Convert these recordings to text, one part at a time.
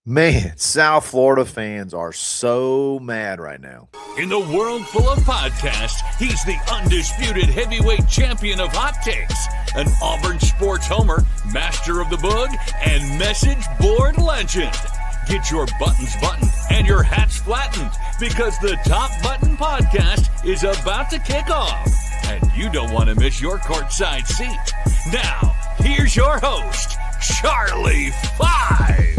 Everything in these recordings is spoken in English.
Man, South Florida fans are so mad right now. In the world full of podcasts, he's the undisputed heavyweight champion of hot takes, an Auburn sports homer, master of the boog, and message board legend. Get your buttons buttoned and your hats flattened because the Top Button Podcast is about to kick off. And you don't want to miss your courtside seat. Now, here's your host, Charlie Five.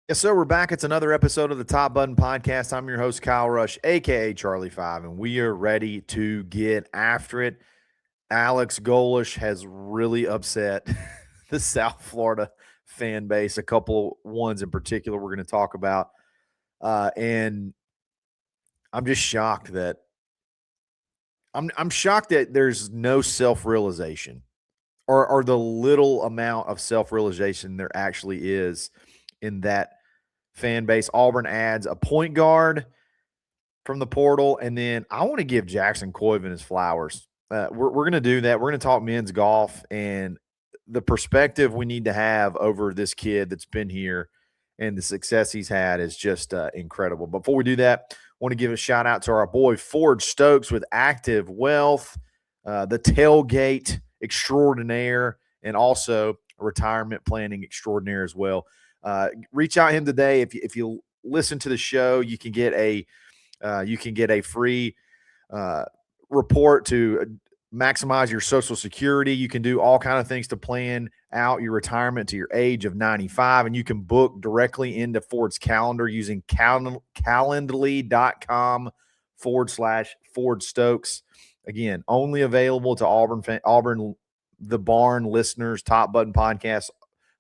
Yes, sir. We're back. It's another episode of the Top Button Podcast. I'm your host, Kyle Rush, a.k.a. Charlie Five, and we are ready to get after it. Alex Golesh has really upset the South Florida fan base, a couple ones in particular we're going to talk about. And I'm just shocked that I'm shocked that there's no self-realization or the little amount of self-realization there actually is in that fan base. Auburn adds a point guard from the portal, and then I want to give Jackson Koivun his flowers. We're going to do that. We're going to talk men's golf and the perspective we need to have over this kid that's been here and the success he's had is just incredible. Before we do that, I want to give a shout out to our boy Ford Stokes with Active Wealth, the tailgate extraordinaire, and also retirement planning extraordinaire as well. Reach out to him today. If you listen to the show, you can get a free report to maximize your Social Security. You can do all kinds of things to plan out your retirement to your age of 95, and you can book directly into Ford's calendar using calendly.com/Ford Stokes. Again, only available to Auburn the Barn listeners, Top Button Podcast,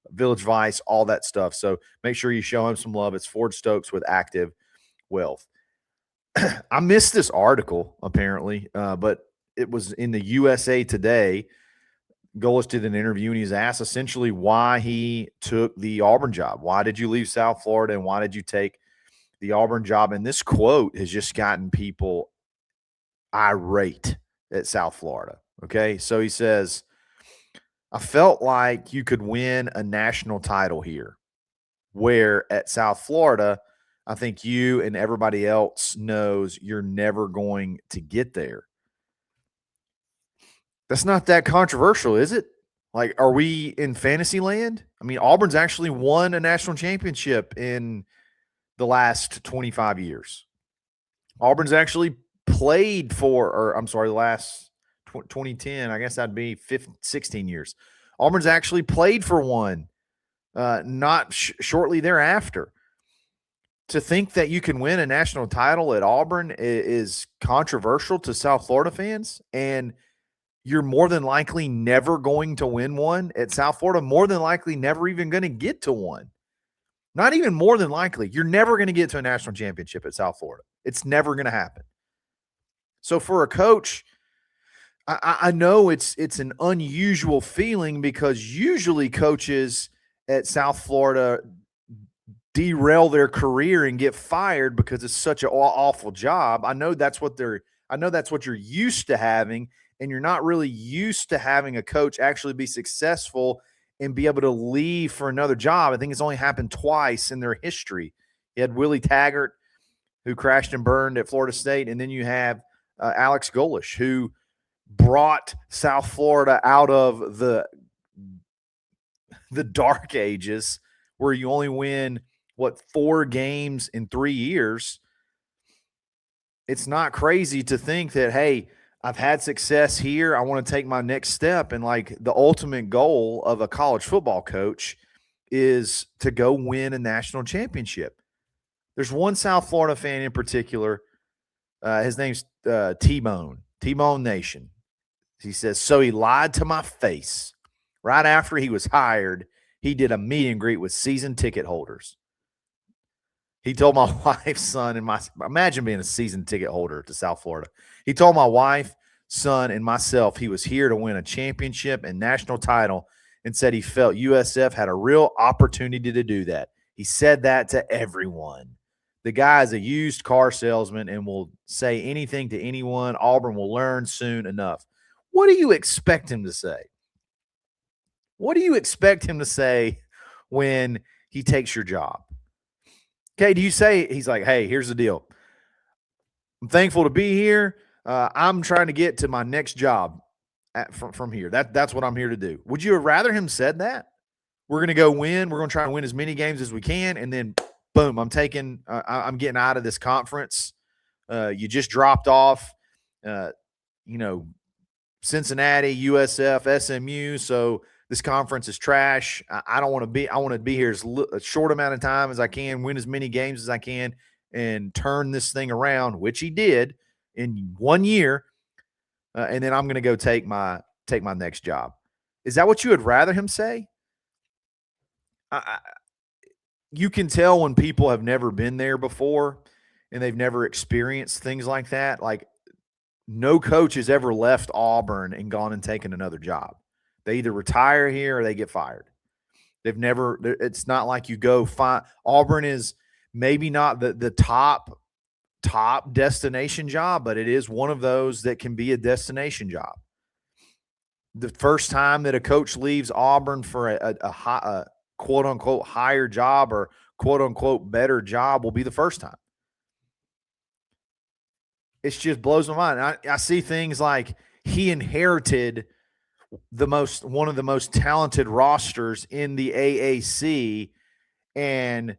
Village Vice, all that stuff. So make sure you show him some love. It's Ford Stokes with Active Wealth. I missed this article, apparently, but it was in the USA Today. Golesh did an interview, and he's asked essentially why he took the Auburn job. Why did you leave South Florida, and why did you take the Auburn job? And this quote has just gotten people irate at South Florida. Okay, so he says, I felt like you could win a national title here, where at South Florida, I think you and everybody else knows you're never going to get there. That's not that controversial, is it? Like, are we in fantasy land? I mean, Auburn's actually won a national championship in the last 25 years. Auburn's actually played the last 2010, I guess that'd be 16 years. Auburn's actually played for one, shortly thereafter. To think that you can win a national title at Auburn is controversial to South Florida fans, and you're more than likely never going to win one at South Florida, more than likely never even going to get to one. Not even more than likely. You're never going to get to a national championship at South Florida. It's never going to happen. So for a coach, I know it's an unusual feeling because usually coaches at South Florida derail their career and get fired because it's such an awful job. I know that's what you're used to having, and you're not really used to having a coach actually be successful and be able to leave for another job. I think it's only happened twice in their history. You had Willie Taggart, who crashed and burned at Florida State, and then you have Alex Golesh, who brought South Florida out of the dark ages where you only win, 4 games in 3 years. It's not crazy to think that, hey, I've had success here. I want to take my next step. And like the ultimate goal of a college football coach is to go win a national championship. There's one South Florida fan in particular. His name's T-Bone Nation. He says, so he lied to my face. Right after he was hired, he did a meet and greet with season ticket holders. He told my wife, son, and imagine being a season ticket holder to South Florida. He told my wife, son, and myself he was here to win a championship and national title, and said he felt USF had a real opportunity to do that. He said that to everyone. The guy is a used car salesman and will say anything to anyone. Auburn will learn soon enough. What do you expect him to say? What do you expect him to say when he takes your job? Okay, do you say, he's like, hey, here's the deal. I'm thankful to be here. I'm trying to get to my next job from here. That's what I'm here to do. Would you have rather him said that? We're going to go win. We're going to try to win as many games as we can. And then, boom, I'm getting out of this conference. You just dropped off, Cincinnati, USF, SMU. So this conference is trash. I don't want to be. I want to be here a short amount of time as I can, win as many games as I can, and turn this thing around, which he did in 1 year. And then I'm going to go take my next job. Is that what you would rather him say? You can tell when people have never been there before and they've never experienced things like that. Like, no coach has ever left Auburn and gone and taken another job. They either retire here or they get fired. They've never – it's not like you go find – Auburn is maybe not the top destination job, but it is one of those that can be a destination job. The first time that a coach leaves Auburn for a quote-unquote higher job or quote-unquote better job will be the first time. It just blows my mind. I see things like he inherited one of the most talented rosters in the AAC and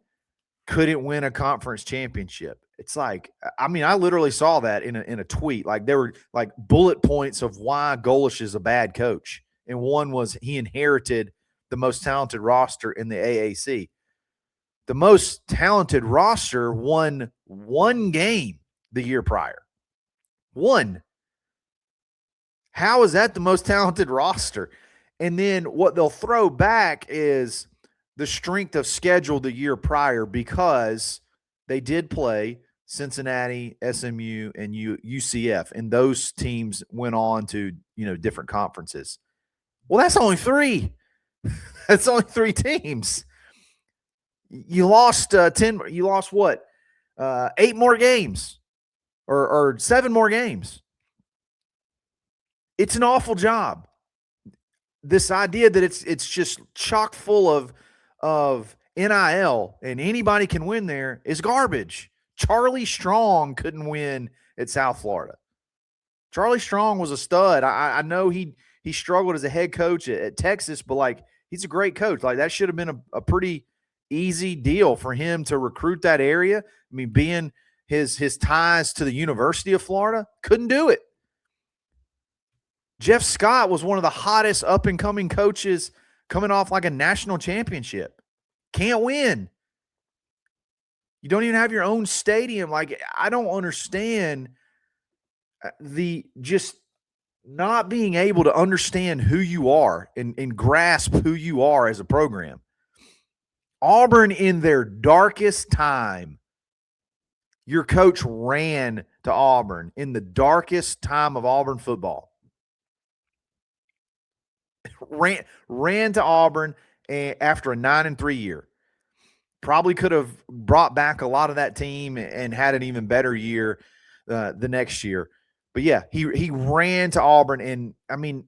couldn't win a conference championship. It's like, I mean, I literally saw that in a tweet. Like, there were like bullet points of why Golesh is a bad coach. And one was he inherited the most talented roster in the AAC. The most talented roster won one game the year prior. One. How is that the most talented roster? And then what they'll throw back is the strength of schedule the year prior, because they did play Cincinnati, SMU, and UCF, and those teams went on to, different conferences. Well, that's only three. That's only three teams. You lost 10. You lost what? 8 more games, or 7 more games. It's an awful job. This idea that it's just chock full of NIL and anybody can win there is garbage. Charlie Strong couldn't win at South Florida. Charlie Strong was a stud. I know he struggled as a head coach at Texas, but like, he's a great coach. Like, that should have been a pretty easy deal for him to recruit that area. I mean, being his ties to the University of Florida, couldn't do it. Jeff Scott was one of the hottest up-and-coming coaches coming off like a national championship. Can't win. You don't even have your own stadium. Like, I don't understand the just not being able to understand who you are and grasp who you are as a program. Auburn, in their darkest time, your coach ran to Auburn in the darkest time of Auburn football. Ran to Auburn after a 9-3 year. Probably could have brought back a lot of that team and had an even better year the next year. But yeah, he ran to Auburn, and I mean,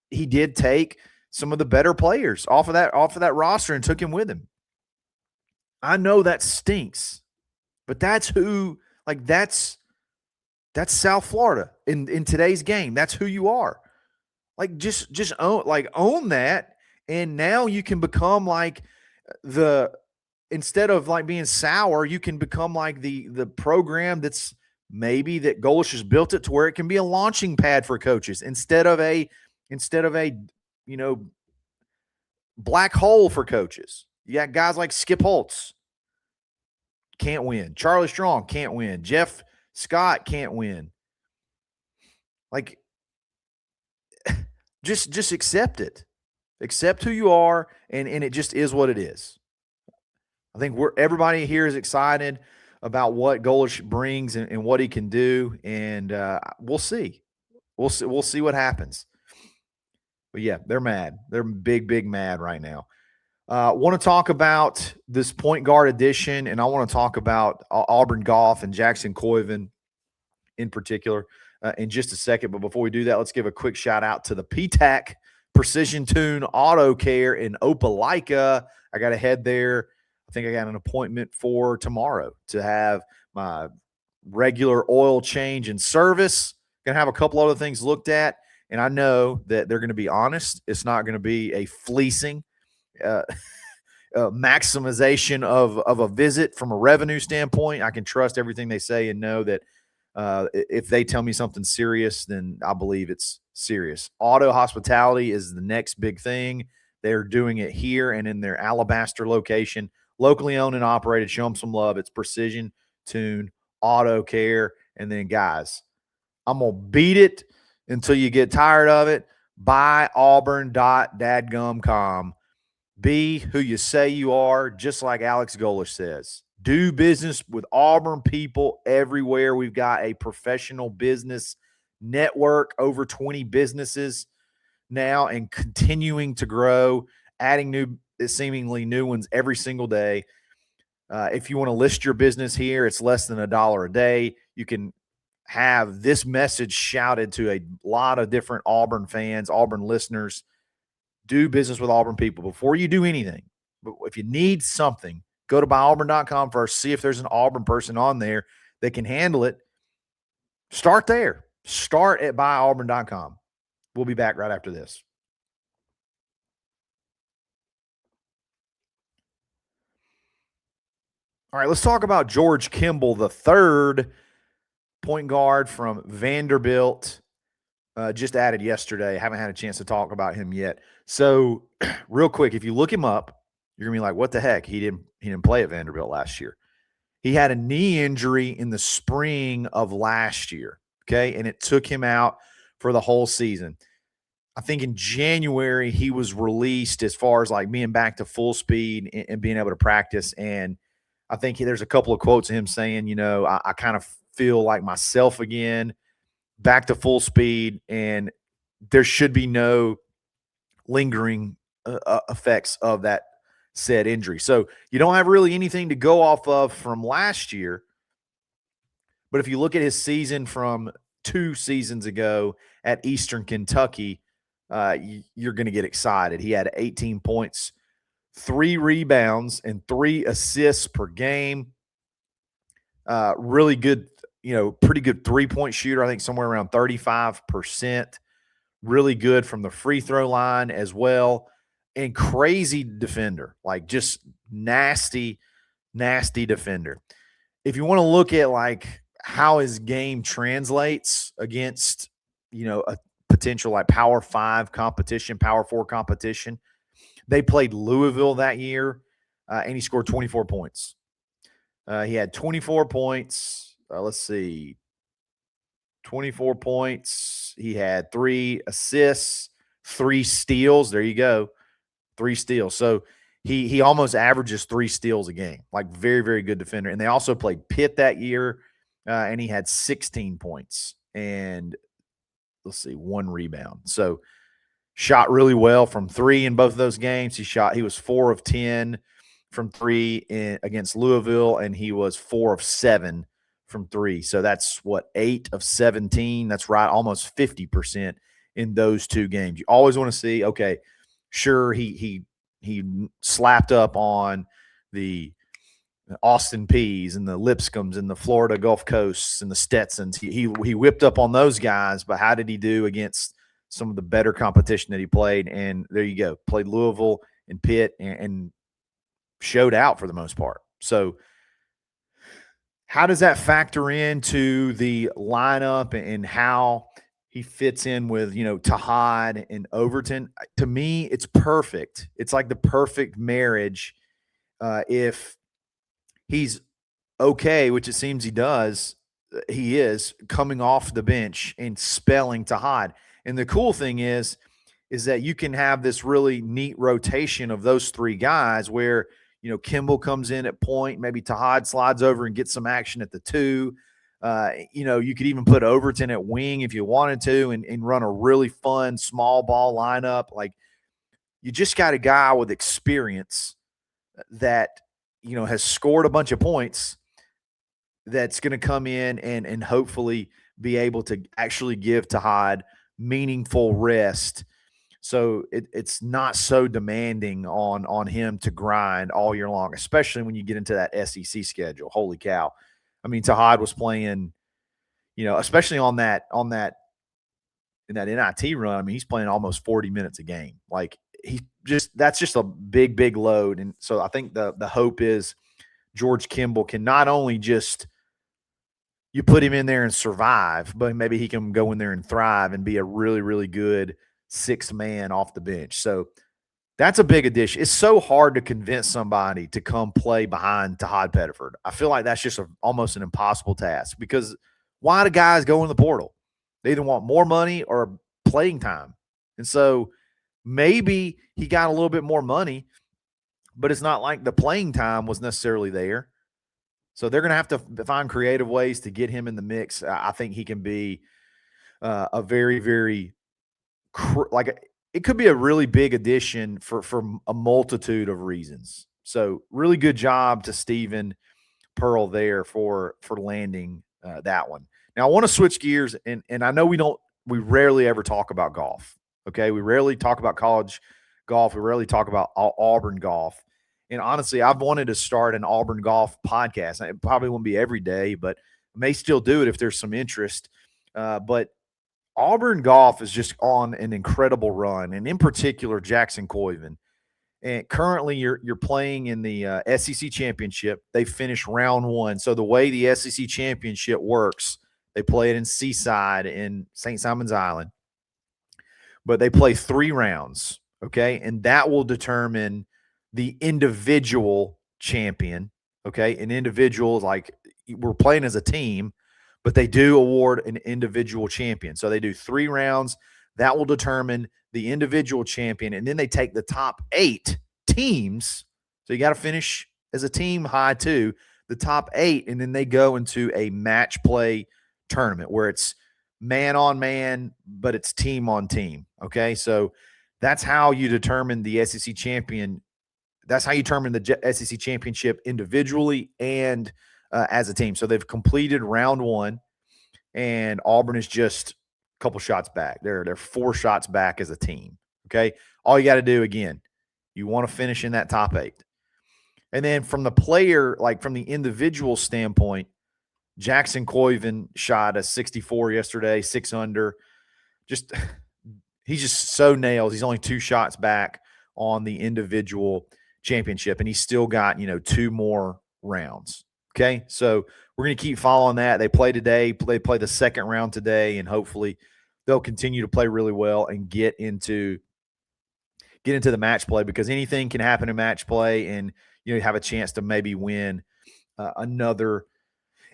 he did take some of the better players off of that roster and took him with him. I know that stinks, but that's South Florida in today's game. That's who you are. Like, just own that, and now you can become like instead of like being sour, you can become like the program that's maybe that Golesh has built it to where it can be a launching pad for coaches instead of a black hole for coaches. You got guys like Skip Holtz, can't win. Charlie Strong can't win. Jeff Scott can't win. Like, just accept it. Accept who you are, and it just is what it is. I think everybody here is excited about what Golesh brings and what he can do, and we'll see. We'll see what happens. But yeah, they're mad. They're big mad right now. Want to talk about this point guard edition, and I want to talk about Auburn golf and Jackson Koivun in particular in just a second. But before we do that, let's give a quick shout out to the PTAC Precision Tune Auto Care in Opelika. I got to head there. I think I got an appointment for tomorrow to have my regular oil change and service. Going to have a couple other things looked at, and I know that they're going to be honest. It's not going to be a fleecing maximization of a visit from a revenue standpoint. I can trust everything they say and know that if they tell me something serious, then I believe it's serious. Auto hospitality is the next big thing. They're doing it here and in their Alabaster location, locally owned and operated. Show them some love. It's Precision Tune Auto Care. And then, guys, I'm going to beat it until you get tired of it. Buy Auburn.dadgum.com. Be who you say you are, just like Alex Golesh says. Do business with Auburn people everywhere. We've got a professional business network, over 20 businesses now, and continuing to grow, adding seemingly new ones every single day. If you want to list your business here, it's less than $1 a day. You can have this message shouted to a lot of different Auburn fans, Auburn listeners. Do business with Auburn people before you do anything. But if you need something, go to buyauburn.com first. See if there's an Auburn person on there that can handle it. Start there. Start at buyauburn.com. We'll be back right after this. All right, let's talk about George Kimball, the third point guard from Vanderbilt. Just added yesterday. I haven't had a chance to talk about him yet. So, real quick, if you look him up, you're gonna be like, "What the heck? He didn't play at Vanderbilt last year." He had a knee injury in the spring of last year. Okay, and it took him out for the whole season. I think in January he was released as far as like being back to full speed and being able to practice. And I think there's a couple of quotes of him saying, I kind of feel like myself again, back to full speed, and there should be no lingering effects of that said injury. So you don't have really anything to go off of from last year. But if you look at his season from 2 seasons ago at Eastern Kentucky, you're going to get excited. He had 18 points, 3 rebounds, and 3 assists per game. Really good, pretty good 3-point shooter. I think somewhere around 35%. Really good from the free throw line as well. And crazy defender, like just nasty, nasty defender. If you want to look at like how his game translates against, a potential like Power 5 competition, Power 4 competition, they played Louisville that year, and he scored 24 points. He had 24 points. Let's see. 24 points. He had 3 assists, 3 steals. There you go. 3 steals. So he almost averages 3 steals a game. Like very, very good defender. And they also played Pitt that year, and he had 16 points and let's see, 1 rebound. So shot really well from 3 in both of those games. He was 4 of 10 from 3 against Louisville, and he was 4 of 7 from 3. So that's 8 of 17. That's right, almost 50% in those 2 games. You always want to see, okay, sure, he slapped up on the Austin Peays and the Lipscombs and the Florida Gulf Coasts and the Stetsons. He whipped up on those guys, but how did he do against some of the better competition that he played? And there you go. Played Louisville and Pitt and showed out for the most part. So how does that factor into the lineup and how he fits in with, Tahad and Overton? To me, it's perfect. It's like the perfect marriage. If he's okay, which it seems he is coming off the bench and spelling Tahad. And the cool thing is that you can have this really neat rotation of those 3 guys where, Kimball comes in at point, maybe Tahad slides over and gets some action at the 2. You could even put Overton at wing if you wanted to and run a really fun small ball lineup. Like, you just got a guy with experience that, has scored a bunch of points that's going to come in and hopefully be able to actually give Tahad meaningful rest So it's not so demanding on him to grind all year long, especially when you get into that SEC schedule. Holy cow. I mean, Tahad was playing, especially in that NIT run. I mean, he's playing almost 40 minutes a game. Like that's just a big, big load. And so I think the hope is George Kimball can not only just you put him in there and survive, but maybe he can go in there and thrive and be a really, really good sixth man off the bench. So that's a big addition. It's so hard to convince somebody to come play behind Tahad Pettiford. I feel like that's just almost an impossible task because why do guys go in the portal? They either want more money or playing time. And so maybe he got a little bit more money, but it's not like the playing time was necessarily there. So they're going to have to find creative ways to get him in the mix. I think he can be a very, very it could be a really big addition for a multitude of reasons. So really good job to Stephen Pearl there for landing that one. Now I want to switch gears, and I know we rarely ever talk about golf. Okay, we rarely talk about college golf. We rarely talk about Auburn golf. And honestly, I've wanted to start an Auburn golf podcast. It probably won't be every day, but I may still do it if there's some interest. But Auburn golf is just on an incredible run, and in particular, Jackson Koivun. And currently, you're playing in the SEC championship. They finished round one. So the way the SEC championship works, they play it in Seaside in St. Simon's Island, but they play 3 rounds. Okay, and that will determine the individual champion. Okay, an individual, like we're playing as a team, but they do award an individual champion. So they do 3 rounds. That will determine the individual champion. And then they take the top 8 teams. So you got to finish as a team high too, the top 8. And then they go into a match play tournament where it's man on man, but it's team on team. Okay. So that's how you determine the SEC champion. That's how you determine the SEC championship individually and as a team. So they've completed round 1, and Auburn is just a couple shots back. They're 4 shots back as a team. Okay. All you got to do, again, you want to finish in that top 8. And then from the player, like from the individual standpoint, Jackson Koivun shot a 64 yesterday, 6 under. He's just so nails. He's only 2 shots back on the individual championship, and he's still got, 2 more rounds. Okay, so we're going to keep following that. They play today. They play the second round today, and hopefully they'll continue to play really well and get into the match play, because anything can happen in match play, and you have a chance to maybe win another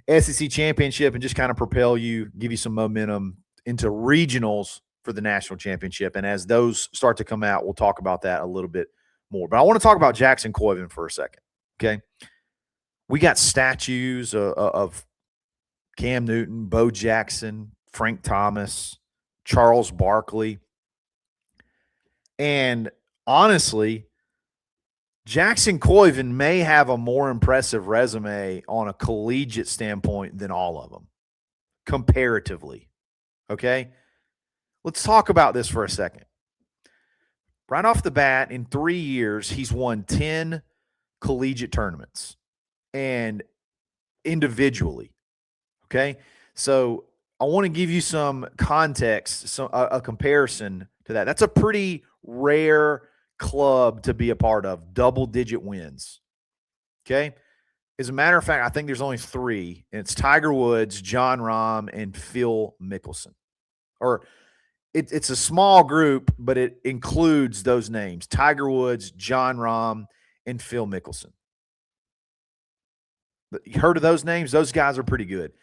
SEC championship and just kind of propel you, give you some momentum into regionals for the national championship. And as those start to come out, we'll talk about that a little bit more. But I want to talk about Jackson Koivun for a second. Okay. We got statues of Cam Newton, Bo Jackson, Frank Thomas, Charles Barkley. And honestly, Jackson Koivun may have a more impressive resume on a collegiate standpoint than all of them, comparatively. Okay? Let's talk about this for a second. Right off the bat, in 3 years, he's won 10 collegiate tournaments, and individually. Okay? So I want to give you some context, a comparison to that. That's a pretty rare club to be a part of, double-digit wins. Okay? As a matter of fact, I think there's only 3, and it's Tiger Woods, John Rahm, and Phil Mickelson. Or it's a small group, but it includes those names: Tiger Woods, John Rahm, and Phil Mickelson. You heard of those names? Those guys are pretty good.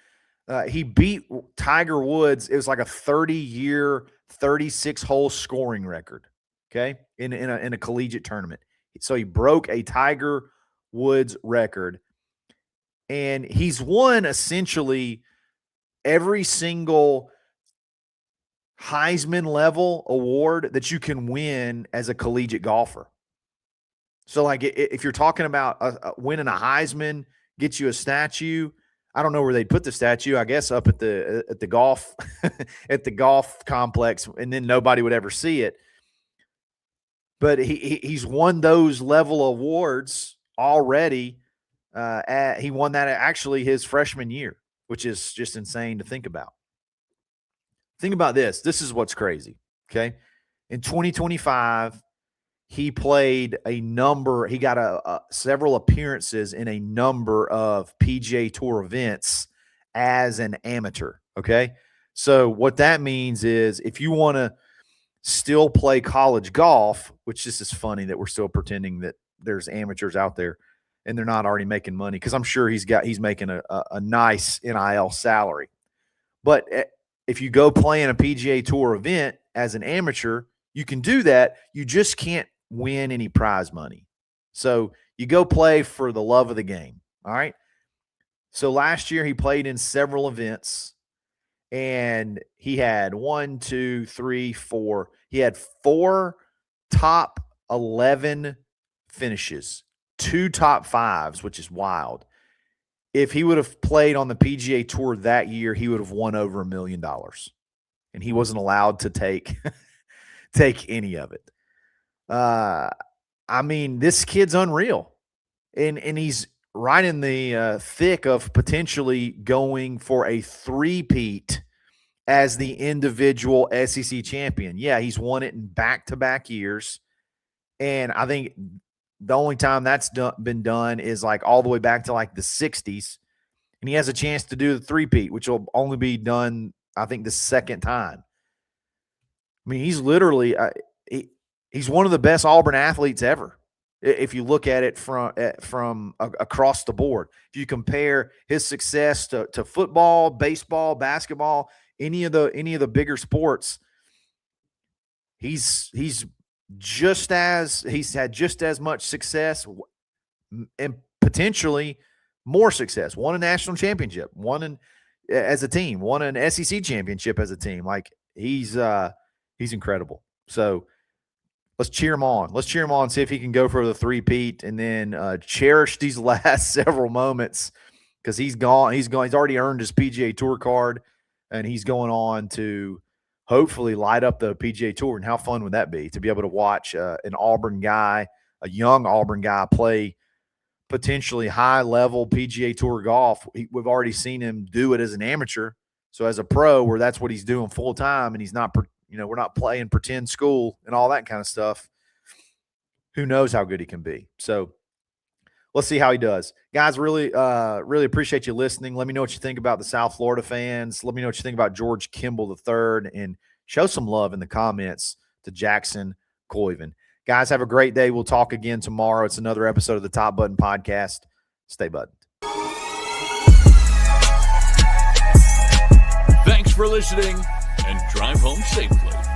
He beat Tiger Woods. It was like a 30-year, 36-hole scoring record, okay, in a collegiate tournament. So he broke a Tiger Woods record, and he's won essentially every single Heisman level award that you can win as a collegiate golfer. So like if you're talking about winning a Heisman, gets you a statue. I don't know where they'd put the statue. I guess up at the golf at the golf complex, and then nobody would ever see it. but he's won those level awards already. He won that actually his freshman year, which is just insane to think about. Think about this. This is what's crazy. Okay. In 2025, he played he got several appearances in a number of PGA Tour events as an amateur. Okay. So what that means is if you want to still play college golf, which this is funny that we're still pretending that there's amateurs out there and they're not already making money, because I'm sure he's making a nice NIL salary. But if you go play in a PGA Tour event as an amateur, you can do that. You just can't win any prize money. So you go play for the love of the game. All right. So last year he played in several events and he had 1, 2, 3, 4. He had 4 top 11 finishes, 2 top 5s, which is wild. If he would have played on the PGA Tour that year, he would have won over $1 million. And he wasn't allowed to take any of it. I mean, this kid's unreal. And he's right in the thick of potentially going for a three-peat as the individual SEC champion. Yeah, he's won it in back-to-back years. And I think the only time that's been done is like all the way back to like the 60s. And he has a chance to do the three-peat, which will only be done, I think, the second time. I mean, he's literally he's one of the best Auburn athletes ever. If you look at it from across the board, if you compare his success to football, baseball, basketball, any of the bigger sports, he's had just as much success and potentially more success. Won a national championship, as a team, won an SEC championship as a team. Like he's incredible. So let's cheer him on. Let's cheer him on, see if he can go for the three-peat, and then cherish these last several moments because he's gone. He's already earned his PGA Tour card, and he's going on to hopefully light up the PGA Tour. And how fun would that be to be able to watch an Auburn guy, a young Auburn guy, play potentially high-level PGA Tour golf? We've already seen him do it as an amateur. So as a pro, where that's what he's doing full-time, and he's not – we're not playing pretend school and all that kind of stuff. Who knows how good he can be? So let's see how he does. Guys, really appreciate you listening. Let me know what you think about the South Florida fans. Let me know what you think about George Kimball III, and show some love in the comments to Jackson Koivun. Guys, have a great day. We'll talk again tomorrow. It's another episode of the Top Button Podcast. Stay buttoned. Thanks for listening, and drive home safely.